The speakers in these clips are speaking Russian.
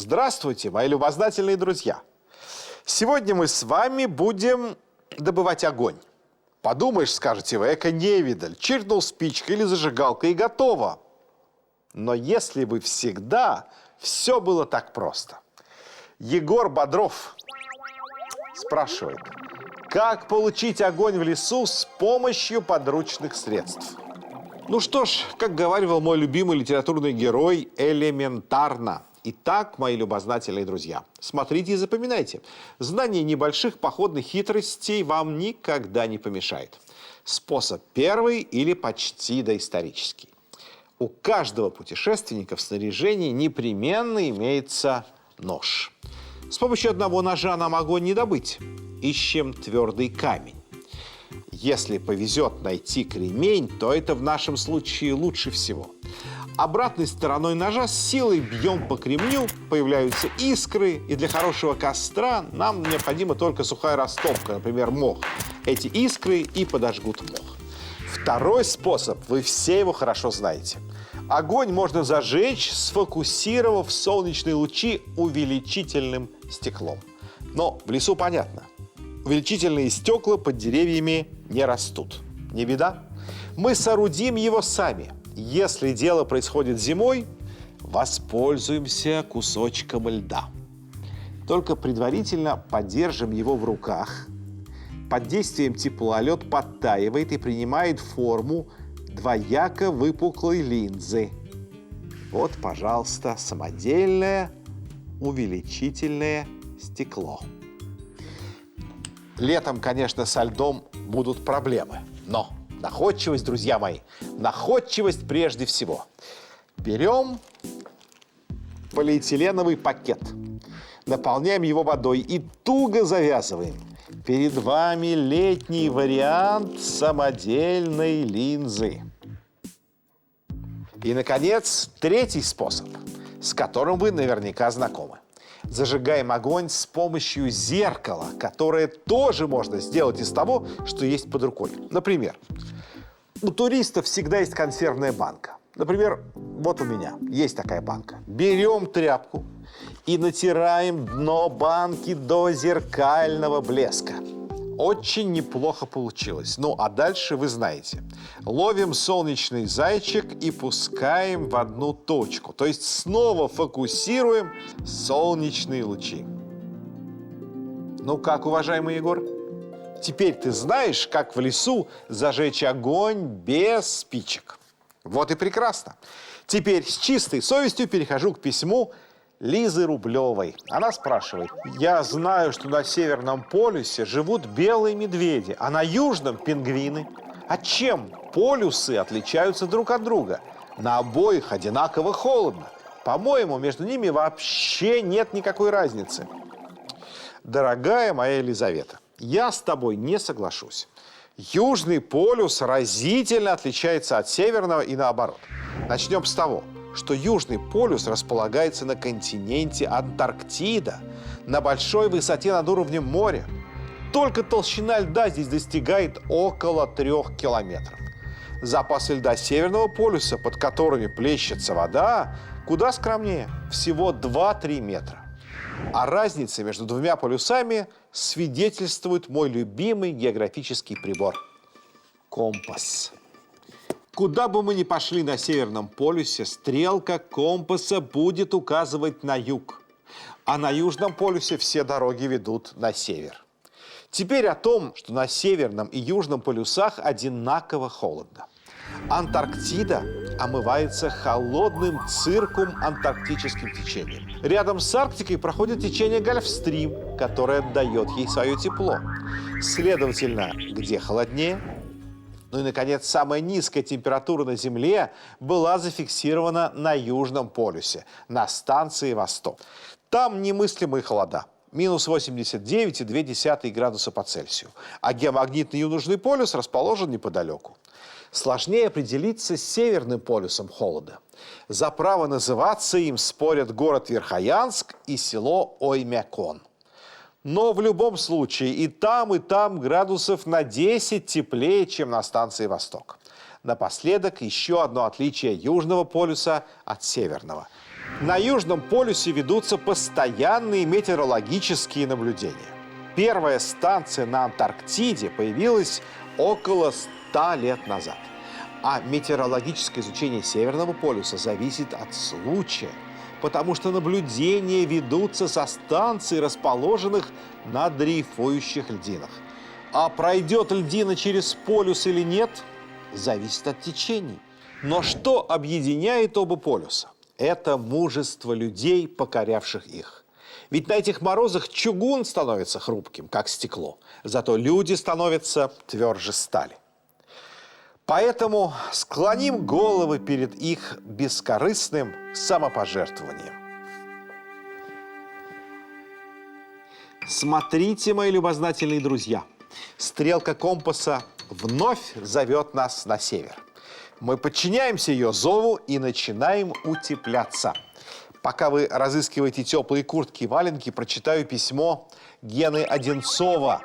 Здравствуйте, мои любознательные друзья! Сегодня мы с вами будем добывать огонь. Подумаешь, скажете вы, эко-невидаль, чиркнул спичкой или зажигалкой и готово. Но если бы всегда все было так просто. Егор Бодров спрашивает, как получить огонь в лесу с помощью подручных средств? Ну что ж, как говаривал мой любимый литературный герой, элементарно. Итак, мои любознательные друзья, смотрите и запоминайте. Знание небольших походных хитростей вам никогда не помешает. Способ первый или почти доисторический. У каждого путешественника в снаряжении непременно имеется нож. С помощью одного ножа нам огонь не добыть. Ищем твердый камень. Если повезет найти кремень, то это в нашем случае лучше всего. Обратной стороной ножа с силой бьем по кремню, появляются искры, и для хорошего костра нам необходима только сухая растопка, например, мох. Эти искры и подожгут мох. Второй способ, вы все его хорошо знаете. Огонь можно зажечь, сфокусировав солнечные лучи увеличительным стеклом. Но в лесу понятно. Увеличительные стекла под деревьями не растут. Не беда. Мы соорудим его сами. Если дело происходит зимой, воспользуемся кусочком льда. Только предварительно подержим его в руках. Под действием тепла лед подтаивает и принимает форму двояко выпуклой линзы. Вот, пожалуйста, самодельное увеличительное стекло. Летом, конечно, со льдом будут проблемы, но находчивость, друзья мои, находчивость прежде всего. Берем полиэтиленовый пакет, наполняем его водой и туго завязываем. Перед вами летний вариант самодельной линзы. И, наконец, третий способ, с которым вы наверняка знакомы. Зажигаем огонь с помощью зеркала, которое тоже можно сделать из того, что есть под рукой. Например, у туристов всегда есть консервная банка. Например, вот у меня есть такая банка. Берем тряпку и натираем дно банки до зеркального блеска. Очень неплохо получилось. Ну, а дальше вы знаете. Ловим солнечный зайчик и пускаем в одну точку. То есть снова фокусируем солнечные лучи. Ну как, уважаемый Егор? Теперь ты знаешь, как в лесу зажечь огонь без спичек. Вот и прекрасно. Теперь с чистой совестью перехожу к письму Лизы Рублевой. Она спрашивает. Я знаю, что на Северном полюсе живут белые медведи, а на Южном – пингвины. А чем полюсы отличаются друг от друга? На обоих одинаково холодно. По-моему, между ними вообще нет никакой разницы. Дорогая моя Елизавета, я с тобой не соглашусь. Южный полюс разительно отличается от северного и наоборот. Начнем с того, что Южный полюс располагается на континенте Антарктида, на большой высоте над уровнем моря. Только толщина льда здесь достигает около 3 километров. Запасы льда Северного полюса, под которыми плещется вода, куда скромнее, всего 2-3 метра. О разнице между двумя полюсами свидетельствует мой любимый географический прибор – компас. Куда бы мы ни пошли на Северном полюсе, стрелка компаса будет указывать на юг. А на Южном полюсе все дороги ведут на север. Теперь о том, что на Северном и Южном полюсах одинаково холодно. Антарктида омывается холодным циркумантарктическим течением. Рядом с Арктикой проходит течение Гольфстрим, которое отдает ей свое тепло. Следовательно, где холоднее? Ну и, наконец, самая низкая температура на Земле была зафиксирована на Южном полюсе, на станции «Восток». Там немыслимые холода. Минус 89,2 градуса по Цельсию. А геомагнитный Южный полюс расположен неподалеку. Сложнее определиться с Северным полюсом холода. За право называться им спорят город Верхоянск и село Оймякон. Но в любом случае и там градусов на 10 теплее, чем на станции «Восток». Напоследок еще одно отличие Южного полюса от Северного. На Южном полюсе ведутся постоянные метеорологические наблюдения. Первая станция на Антарктиде появилась около 100 лет назад. А метеорологическое изучение Северного полюса зависит от случая, потому что наблюдения ведутся со станций, расположенных на дрейфующих льдинах. А пройдет льдина через полюс или нет, зависит от течений. Но что объединяет оба полюса? Это мужество людей, покорявших их. Ведь на этих морозах чугун становится хрупким, как стекло. Зато люди становятся тверже стали. Поэтому склоним головы перед их бескорыстным самопожертвованием. Смотрите, мои любознательные друзья, стрелка компаса вновь зовет нас на север. Мы подчиняемся ее зову и начинаем утепляться. Пока вы разыскиваете теплые куртки и валенки, прочитаю письмо Гены Одинцова.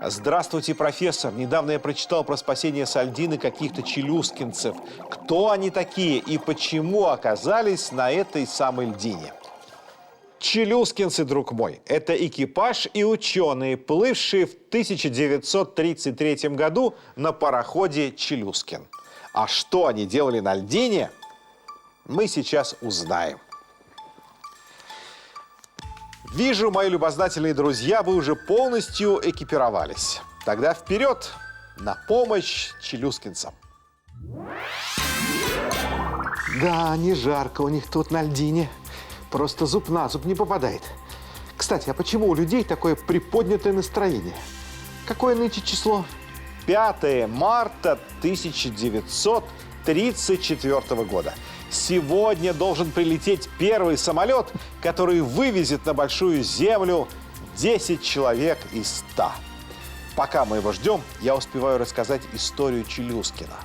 Здравствуйте, профессор. Недавно я прочитал про спасение с льдины каких-то челюскинцев. Кто они такие и почему оказались на этой самой льдине? Челюскинцы, друг мой, это экипаж и ученые, плывшие в 1933 году на пароходе «Челюскин». А что они делали на льдине, мы сейчас узнаем. Вижу, мои любознательные друзья, вы уже полностью экипировались. Тогда вперед на помощь челюскинцам. Да, не жарко у них тут на льдине. Просто зуб на зуб не попадает. Кстати, а почему у людей такое приподнятое настроение? Какое нынче число? 5 марта 1934 года. Сегодня должен прилететь первый самолет, который вывезет на Большую Землю 10 человек из 100. Пока мы его ждем, я успеваю рассказать историю Челюскина.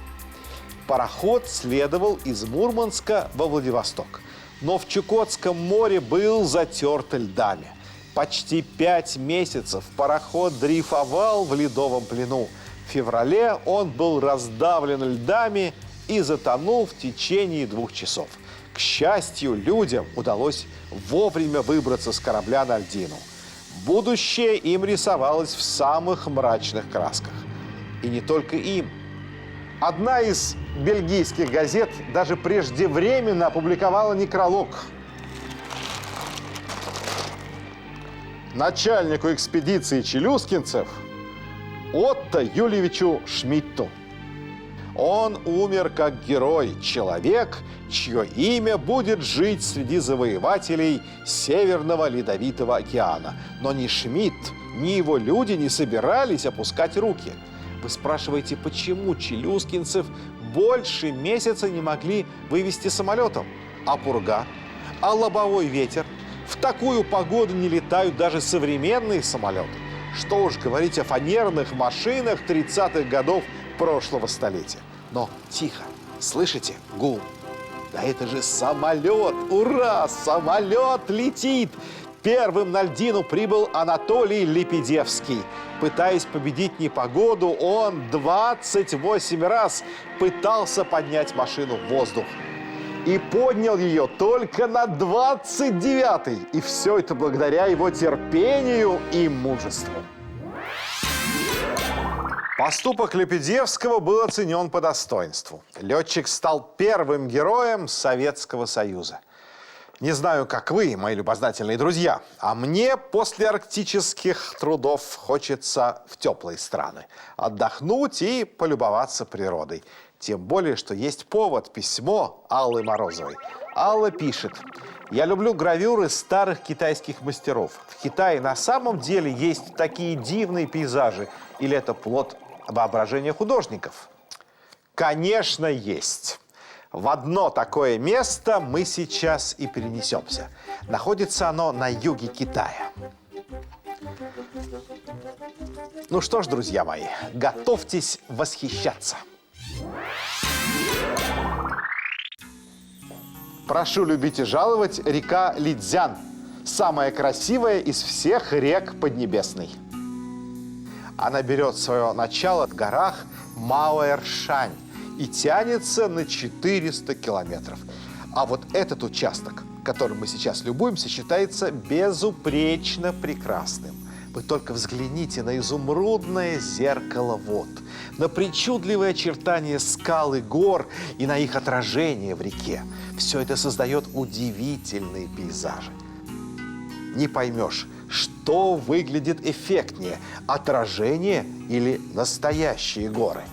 Пароход следовал из Мурманска во Владивосток. Но в Чукотском море был затерт льдами. Почти 5 месяцев пароход дрейфовал в ледовом плену. В феврале он был раздавлен льдами и затонул в течение 2 часов. К счастью, людям удалось вовремя выбраться с корабля на льдину. Будущее им рисовалось в самых мрачных красках. И не только им. Одна из бельгийских газет даже преждевременно опубликовала некролог. Начальнику экспедиции челюскинцев Отто Юльевичу Шмидту. Он умер как герой, человек, чье имя будет жить среди завоевателей Северного Ледовитого океана. Но ни Шмидт, ни его люди не собирались опускать руки. Вы спрашиваете, почему челюскинцев больше месяца не могли вывести самолетом? А пурга? А лобовой ветер? В такую погоду не летают даже современные самолеты. Что уж говорить о фанерных машинах 30-х годов прошлого столетия. Но тихо, слышите гул? Да это же самолет! Ура! Самолет летит! Первым на льдину прибыл Анатолий Лепедевский. Пытаясь победить непогоду, он 28 раз пытался поднять машину в воздух. И поднял ее только на 29-й. И все это благодаря его терпению и мужеству. Поступок Лепедевского был оценен по достоинству. Летчик стал первым героем Советского Союза. Не знаю, как вы, мои любознательные друзья, а мне после арктических трудов хочется в теплые страны. Отдохнуть и полюбоваться природой. Тем более, что есть повод – письмо Аллы Морозовой. Алла пишет: «Я люблю гравюры старых китайских мастеров. В Китае на самом деле есть такие дивные пейзажи. Или это плод воображения художников?» Конечно, есть. В одно такое место мы сейчас и перенесемся. Находится оно на юге Китая. Ну что ж, друзья мои, готовьтесь восхищаться. Прошу любить и жаловать река Лидзян. Самая красивая из всех рек Поднебесной. Она берет свое начало в горах Маоэршань и тянется на 400 километров. А вот этот участок, которым мы сейчас любуемся, считается безупречно прекрасным. Вы только взгляните на изумрудное зеркало вод, на причудливые очертания скал и гор и на их отражение в реке. Все это создает удивительные пейзажи. Не поймешь, что выглядит эффектнее – отражение или настоящие горы.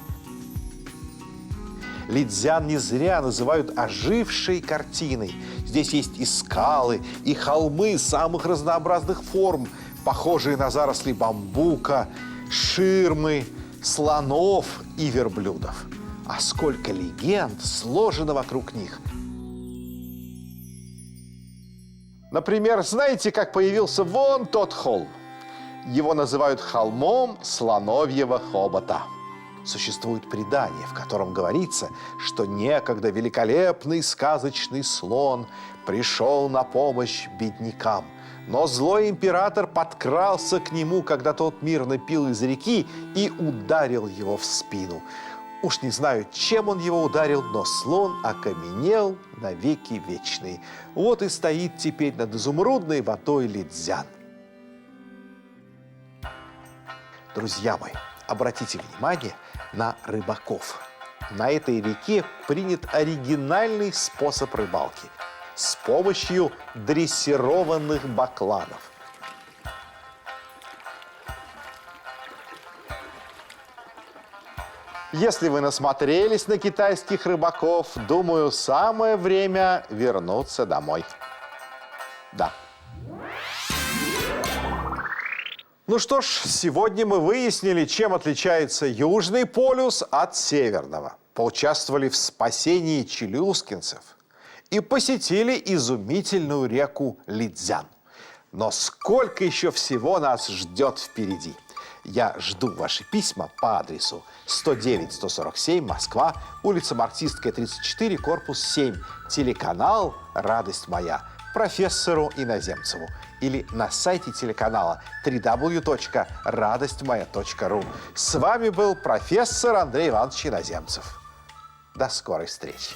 Лидзян не зря называют ожившей картиной. Здесь есть и скалы, и холмы самых разнообразных форм, похожие на заросли бамбука, ширмы, слонов и верблюдов. А сколько легенд сложено вокруг них. Например, знаете, как появился вон тот холм? Его называют холмом слоновьего хобота. Существует предание, в котором говорится, что некогда великолепный сказочный слон пришел на помощь беднякам. Но злой император подкрался к нему, когда тот мирно пил из реки, и ударил его в спину. Уж не знаю, чем он его ударил, но слон окаменел навеки вечные. Вот и стоит теперь над изумрудной водой Лидзян. Друзья мои, обратите внимание на рыбаков. На этой реке принят оригинальный способ рыбалки с помощью дрессированных бакланов. Если вы насмотрелись на китайских рыбаков, думаю, самое время вернуться домой. Да. Ну что ж, сегодня мы выяснили, чем отличается Южный полюс от Северного. Поучаствовали в спасении челюскинцев и посетили изумительную реку Лидзян. Но сколько еще всего нас ждет впереди? Я жду ваши письма по адресу 109-147, Москва, улица Марксистская, 34, корпус 7, телеканал «Радость моя», профессору Иноземцеву, или на сайте телеканала www.радостьмоя.ру. С вами был профессор Андрей Иванович Иноземцев. До скорой встречи.